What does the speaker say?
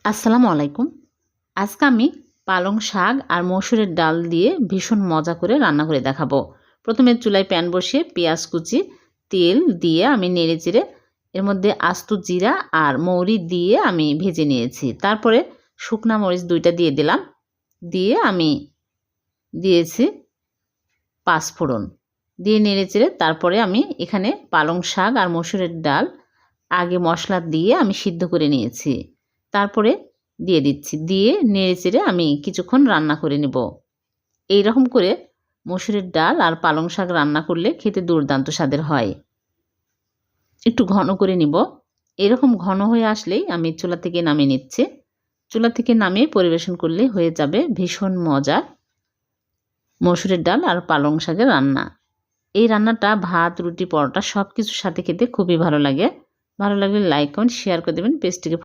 আসসালামু আলাইকুম। আজকে আমি পালং শাক আর মসুরের ডাল দিয়ে ভীষণ মজা করে রান্না করে দেখাবো। প্রথমে চুলায় প্যান বসিয়ে পেঁয়াজ কুচি, তেল দিয়ে আমি নেড়েচেড়ে এর মধ্যে আস্ত জিরা আর মৌরি দিয়ে আমি ভেজে নিয়েছি। তারপরে শুকনা মরিচ ২টা দিয়ে দিলাম। দিয়ে আমি দিয়েছি পাঁচফোড়ন। দিয়ে নেড়েচেড়ে তারপরে আমি এখানে পালং শাক আর মসুরের ডাল আগে মশলা দিয়ে আমি সিদ্ধ করে নিয়েছি। তারপরে দিয়ে দিচ্ছি। দিয়ে নেড়েচেড়ে আমি কিছুক্ষণ রান্না করে নেব। এইরকম করে মসুরের ডাল আর পালং শাক রান্না করলে খেতে দুর্দান্ত স্বাদের হয়। একটু ঘন করে নিব। এরকম ঘন হয়ে আসলেই আমি চুলা থেকে নামিয়ে নিচ্ছি। চুলা থেকে নামিয়ে পরিবেশন করলে হয়ে যাবে ভীষণ মজার মসুরের ডাল আর পালং শাকের রান্না। এই রান্নাটা ভাত, রুটি, পরোটা সব কিছুর সাথে খেতে খুবই ভালো লাগে। ভালো লাগলে লাইক, কমেন্ট, শেয়ার করে দেবেন। পেজটিকে